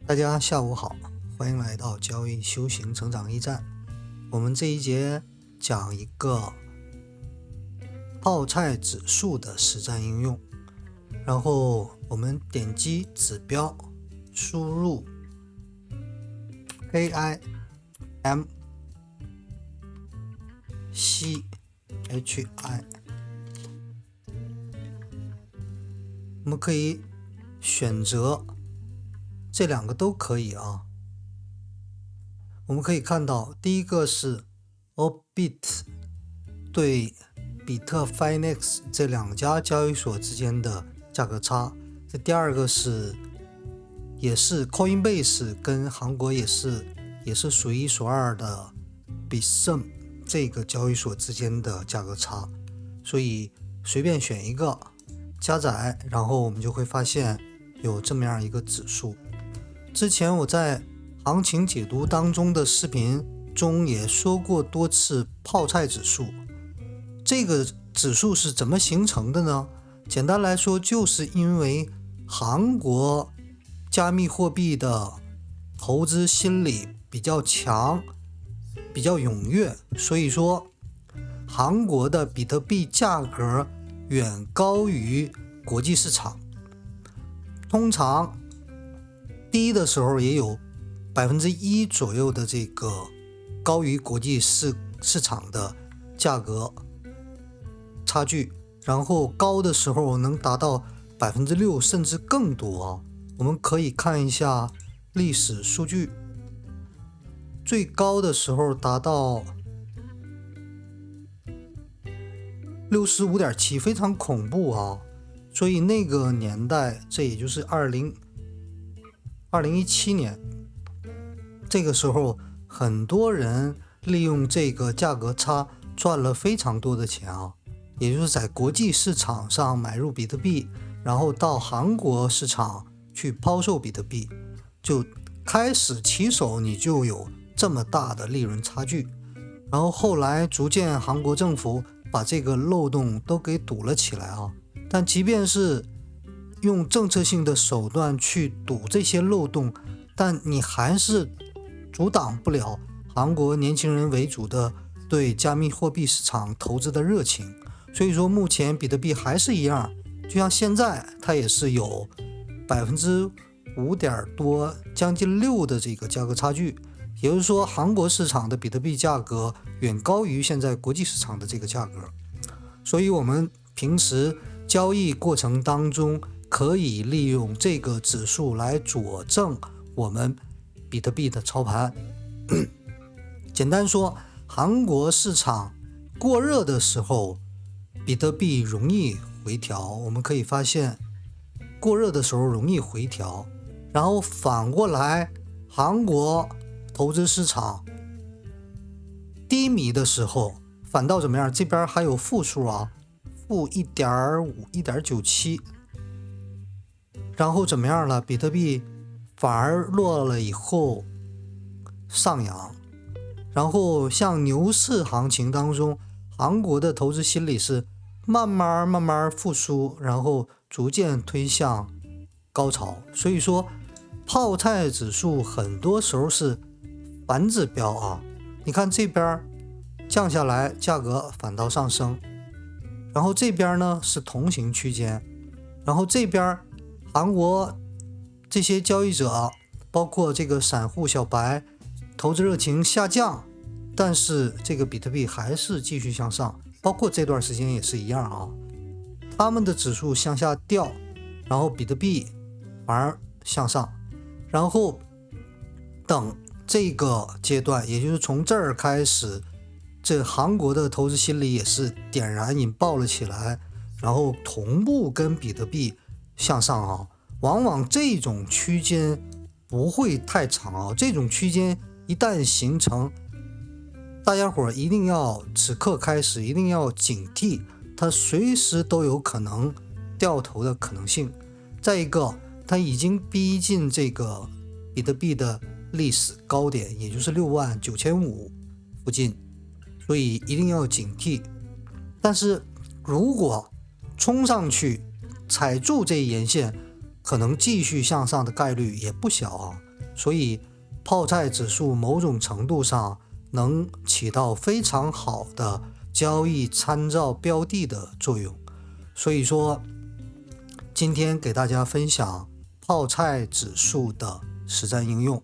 大家下午好，欢迎来到交易修行成长驿站。我们这一节讲一个泡菜指数的实战应用，然后我们点击指标，输入 KIMCHI， 我们可以选择这两个都可以啊。我们可以看到，第一个是 Opbit 对比特 Finex 这两家交易所之间的价格差，这第二个是也是 Coinbase 跟韩国也是数一数二的 Bitsum 这个交易所之间的价格差，所以随便选一个加载，然后我们就会发现有这么样一个指数。之前我在行情解读当中的视频中也说过多次泡菜指数。这个指数是怎么形成的呢？简单来说，就是因为韩国加密货币的投资心理比较强，比较踊跃，所以说韩国的比特币价格远高于国际市场。通常低的时候也有1%左右的这个高于国际市场的价格差距，然后高的时候能达到6%甚至更多。我们可以看一下历史数据，最高的时候达到 65.7%， 非常恐怖啊！所以那个年代，这也就是2017年，这个时候很多人利用这个价格差赚了非常多的钱啊，也就是在国际市场上买入比特币，然后到韩国市场去抛售比特币，就开始起手你就有这么大的利润差距。然后后来逐渐韩国政府把这个漏洞都给堵了起来啊，但即便是用政策性的手段去堵这些漏洞，但你还是阻挡不了韩国年轻人为主的对加密货币市场投资的热情。所以说目前比特币还是一样，就像现在它也是有5点多将近6%的这个价格差距，也就是说韩国市场的比特币价格远高于现在国际市场的这个价格。所以我们平时交易过程当中可以利用这个指数来佐证我们比特币的操盘。简单说，韩国市场过热的时候，比特币容易回调，我们可以发现过热的时候容易回调，然后反过来韩国投资市场低迷的时候反倒怎么样？这边还有负数啊，负 1.5 1.97， 然后怎么样了？比特币反而落了以后上扬，然后像牛市行情当中，韩国的投资心理是慢慢复苏，然后逐渐推向高潮。所以说泡菜指数很多时候是反指标啊，你看这边降下来，价格反倒上升，然后这边呢是同行区间，然后这边韩国这些交易者包括这个散户小白投资热情下降，但是这个比特币还是继续向上，包括这段时间也是一样啊，他们的指数向下掉，然后比特币反而向上，然后等这个阶段，也就是从这儿开始，这韩国的投资心理也是点燃引爆了起来，然后同步跟比特币向上啊。往往这种区间不会太长啊，这种区间一旦形成，大家伙一定要此刻开始一定要警惕，它随时都有可能掉头的可能性。再一个，它已经逼近这个比特币的历史高点，也就是69500附近，所以一定要警惕。但是如果冲上去踩住这一沿线，可能继续向上的概率也不小啊。所以泡菜指数某种程度上能起到非常好的交易参照标的的作用。所以说今天给大家分享泡菜指数的实战应用。